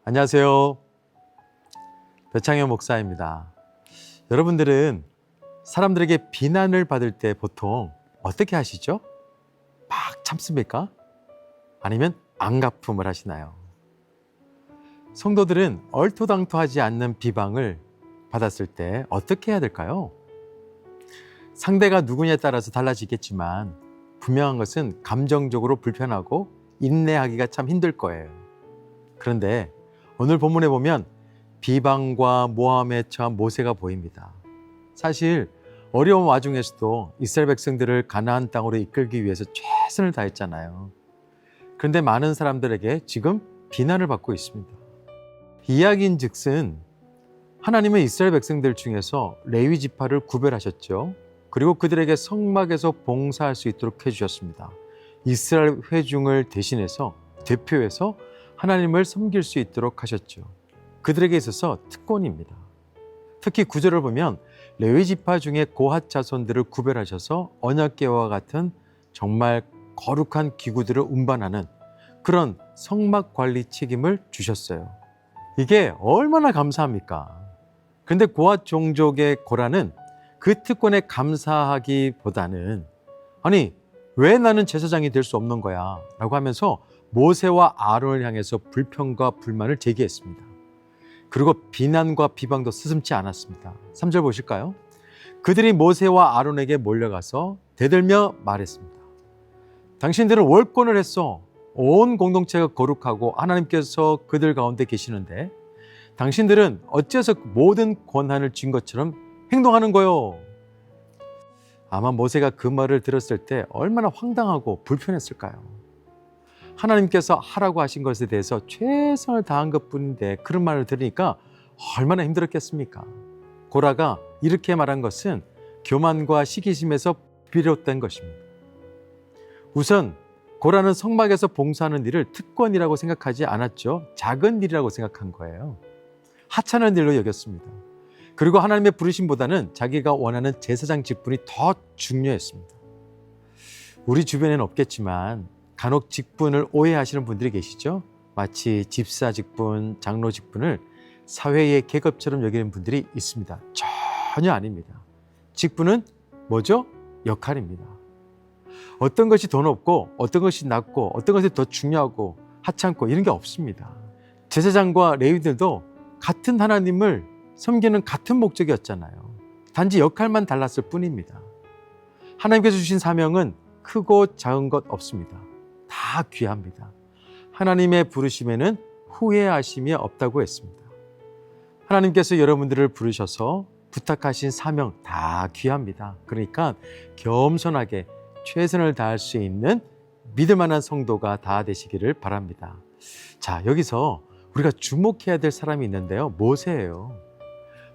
안녕하세요. 배창현 목사입니다. 여러분들은 사람들에게 비난을 받을 때 보통 어떻게 하시죠? 막 참습니까? 아니면 안갚음을 하시나요? 성도들은 얼토당토하지 않는 비방을 받았을 때 어떻게 해야 될까요? 상대가 누구냐에 따라서 달라지겠지만 분명한 것은 감정적으로 불편하고 인내하기가 참 힘들 거예요. 그런데 오늘 본문에 보면 비방과 모함에 처한 모세가 보입니다. 사실 어려운 와중에서도 이스라엘 백성들을 가나안 땅으로 이끌기 위해서 최선을 다했잖아요. 그런데 많은 사람들에게 지금 비난을 받고 있습니다. 이야기인즉슨 하나님은 이스라엘 백성들 중에서 레위 지파를 구별하셨죠. 그리고 그들에게 성막에서 봉사할 수 있도록 해주셨습니다. 이스라엘 회중을 대표해서 하나님을 섬길 수 있도록 하셨죠. 그들에게 있어서 특권입니다. 특히 9절을 보면 레위 지파 중에 고핫 자손들을 구별하셔서 언약궤와 같은 정말 거룩한 기구들을 운반하는 그런 성막 관리 책임을 주셨어요. 이게 얼마나 감사합니까? 그런데 고핫 종족의 고라는 그 특권에 감사하기보다는 아니 왜 나는 제사장이 될 수 없는 거야? 라고 하면서 모세와 아론을 향해서 불평과 불만을 제기했습니다. 그리고 비난과 비방도 스슴지 않았습니다. 3절 보실까요? 그들이 모세와 아론에게 몰려가서 대들며 말했습니다. 당신들은 월권을 했어. 온 공동체가 거룩하고 하나님께서 그들 가운데 계시는데 당신들은 어째서 모든 권한을 쥔 것처럼 행동하는 거요? 아마 모세가 그 말을 들었을 때 얼마나 황당하고 불편했을까요? 하나님께서 하라고 하신 것에 대해서 최선을 다한 것뿐인데 그런 말을 들으니까 얼마나 힘들었겠습니까? 고라가 이렇게 말한 것은 교만과 시기심에서 비롯된 것입니다. 우선 고라는 성막에서 봉사하는 일을 특권이라고 생각하지 않았죠. 작은 일이라고 생각한 거예요. 하찮은 일로 여겼습니다. 그리고 하나님의 부르심보다는 자기가 원하는 제사장 직분이 더 중요했습니다. 우리 주변에는 없겠지만 간혹 직분을 오해하시는 분들이 계시죠. 마치 집사 직분, 장로 직분을 사회의 계급처럼 여기는 분들이 있습니다. 전혀 아닙니다. 직분은 뭐죠? 역할입니다. 어떤 것이 더 높고 어떤 것이 낮고 어떤 것이 더 중요하고 하찮고 이런 게 없습니다. 제사장과 레위들도 같은 하나님을 섬기는 같은 목적이었잖아요. 단지 역할만 달랐을 뿐입니다. 하나님께서 주신 사명은 크고 작은 것 없습니다. 다 귀합니다. 하나님의 부르심에는 후회하심이 없다고 했습니다. 하나님께서 여러분들을 부르셔서 부탁하신 사명 다 귀합니다. 그러니까 겸손하게 최선을 다할 수 있는 믿을 만한 성도가 다 되시기를 바랍니다. 자, 여기서 우리가 주목해야 될 사람이 있는데요. 모세예요.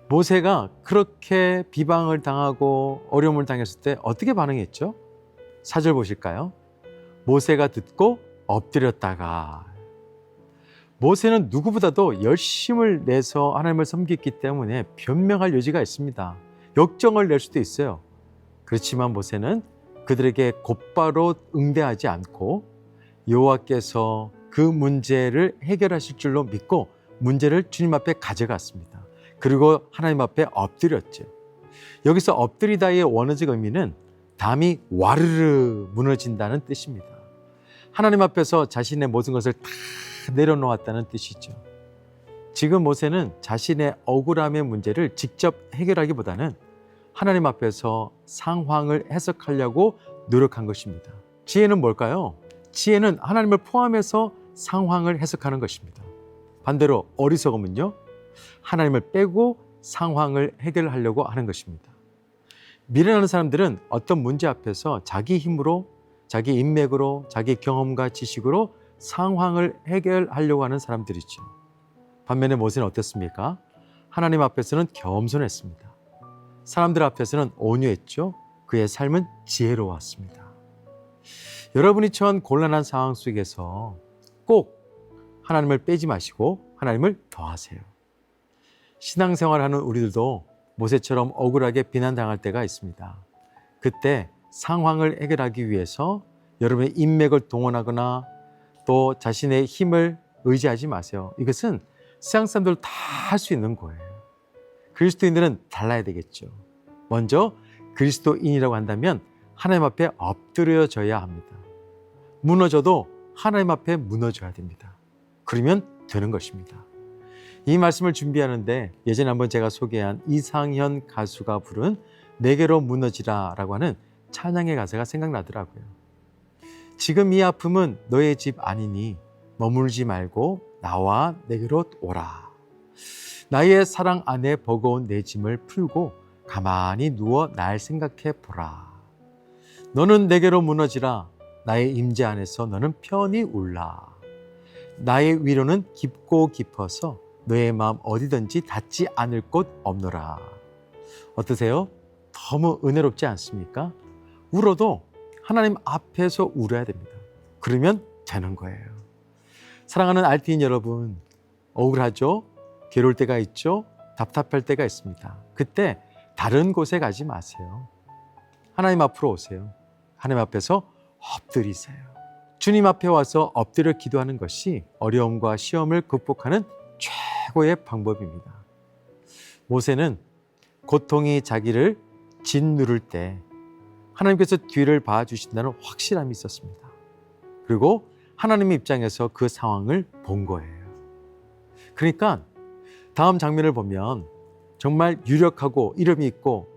모세가 그렇게 비방을 당하고 어려움을 당했을 때 어떻게 반응했죠? 4절 보실까요? 모세가 듣고 엎드렸다가 모세는 누구보다도 열심을 내서 하나님을 섬겼기 때문에 변명할 여지가 있습니다. 역정을 낼 수도 있어요. 그렇지만 모세는 그들에게 곧바로 응대하지 않고 여호와께서 그 문제를 해결하실 줄로 믿고 문제를 주님 앞에 가져갔습니다. 그리고 하나님 앞에 엎드렸죠. 여기서 엎드리다의 원어적 의미는 담이 와르르 무너진다는 뜻입니다. 하나님 앞에서 자신의 모든 것을 다 내려놓았다는 뜻이죠. 지금 모세는 자신의 억울함의 문제를 직접 해결하기보다는 하나님 앞에서 상황을 해석하려고 노력한 것입니다. 지혜는 뭘까요? 지혜는 하나님을 포함해서 상황을 해석하는 것입니다. 반대로 어리석음은요, 하나님을 빼고 상황을 해결하려고 하는 것입니다. 미련한 사람들은 어떤 문제 앞에서 자기 힘으로, 자기 인맥으로, 자기 경험과 지식으로 상황을 해결하려고 하는 사람들이죠. 반면에 모세는 어땠습니까? 하나님 앞에서는 겸손했습니다. 사람들 앞에서는 온유했죠. 그의 삶은 지혜로웠습니다. 여러분이 처한 곤란한 상황 속에서 꼭 하나님을 빼지 마시고 하나님을 더하세요. 신앙생활하는 우리들도 모세처럼 억울하게 비난당할 때가 있습니다. 그때 상황을 해결하기 위해서 여러분의 인맥을 동원하거나 또 자신의 힘을 의지하지 마세요. 이것은 세상 사람들 다 할 수 있는 거예요. 그리스도인들은 달라야 되겠죠. 먼저 그리스도인이라고 한다면 하나님 앞에 엎드려져야 합니다. 무너져도 하나님 앞에 무너져야 됩니다. 그러면 되는 것입니다. 이 말씀을 준비하는데 예전에 한번 제가 소개한 이상현 가수가 부른 내게로 무너지라 라고 하는 찬양의 가사가 생각나더라고요. 지금 이 아픔은 너의 집 아니니 머물지 말고 나와 내게로 오라. 나의 사랑 안에 버거운 내 짐을 풀고 가만히 누워 날 생각해 보라. 너는 내게로 무너지라. 나의 임재 안에서 너는 편히 울라. 나의 위로는 깊고 깊어서 너의 마음 어디든지 닿지 않을 곳 없노라. 어떠세요? 너무 은혜롭지 않습니까? 울어도 하나님 앞에서 울어야 됩니다. 그러면 되는 거예요. 사랑하는 알티인 여러분, 억울하죠? 괴로울 때가 있죠? 답답할 때가 있습니다. 그때 다른 곳에 가지 마세요. 하나님 앞으로 오세요. 하나님 앞에서 엎드리세요. 주님 앞에 와서 엎드려 기도하는 것이 어려움과 시험을 극복하는 최고의 방법입니다. 모세는 고통이 자기를 짓누를 때 하나님께서 뒤를 봐주신다는 확실함이 있었습니다. 그리고 하나님의 입장에서 그 상황을 본 거예요. 그러니까 다음 장면을 보면 정말 유력하고 이름이 있고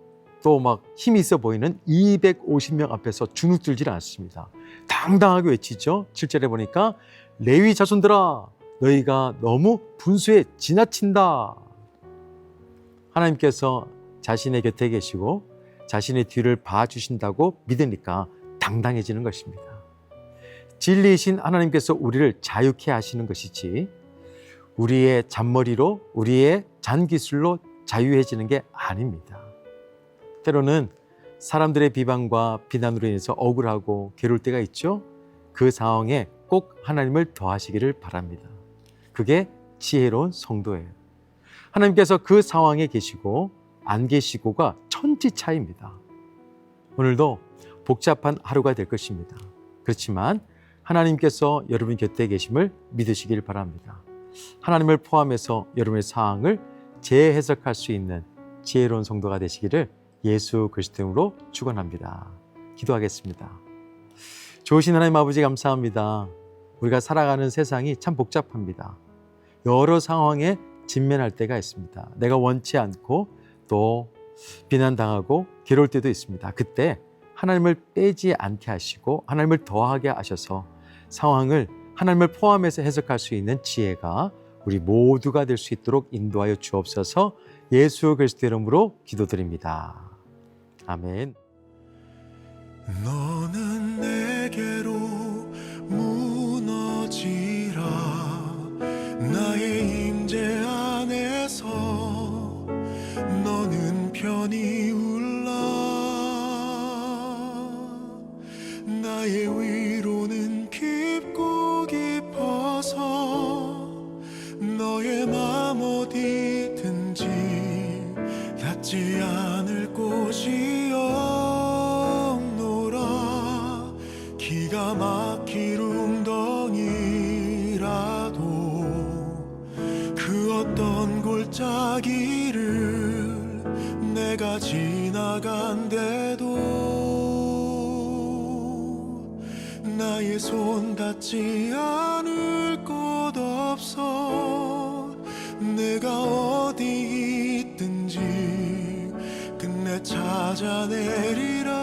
또 막 힘이 있어 보이는 250명 앞에서 주눅들질 않습니다. 당당하게 외치죠. 7절에 보니까 레위 자손들아, 너희가 너무 분수에 지나친다. 하나님께서 자신의 곁에 계시고 자신의 뒤를 봐주신다고 믿으니까 당당해지는 것입니다. 진리이신 하나님께서 우리를 자유케 하시는 것이지 우리의 잔머리로 우리의 잔기술로 자유해지는 게 아닙니다. 때로는 사람들의 비방과 비난으로 인해서 억울하고 괴로울 때가 있죠. 그 상황에 꼭 하나님을 더하시기를 바랍니다. 그게 지혜로운 성도예요. 하나님께서 그 상황에 계시고 안 계시고가 천지 차이입니다. 오늘도 복잡한 하루가 될 것입니다. 그렇지만 하나님께서 여러분 곁에 계심을 믿으시길 바랍니다. 하나님을 포함해서 여러분의 상황을 재해석할 수 있는 지혜로운 성도가 되시기를 예수 그리스도로 축원합니다. 기도하겠습니다. 좋으신 하나님 아버지 감사합니다. 우리가 살아가는 세상이 참 복잡합니다. 여러 상황에 직면할 때가 있습니다. 내가 원치 않고 또 비난당하고 괴로울 때도 있습니다. 그때 하나님을 빼지 않게 하시고 하나님을 더하게 하셔서 상황을 하나님을 포함해서 해석할 수 있는 지혜가 우리 모두가 될 수 있도록 인도하여 주옵소서. 예수 그리스도 이름으로 기도드립니다. 아멘. 너는 내게로 무너지라. 나의 임재 안에서 너는 편히 울라. 나의 위로는 깊고 깊어서 너의 맘 어디든지 닿지 않을 곳이 없노라. 기가 막힐 웅덩이라도 그 어떤 골짜기를 내가 지나간대도 나의 손 닿지 않을 곳 없어. 내가 어디 있든지 끝내 찾아내리라.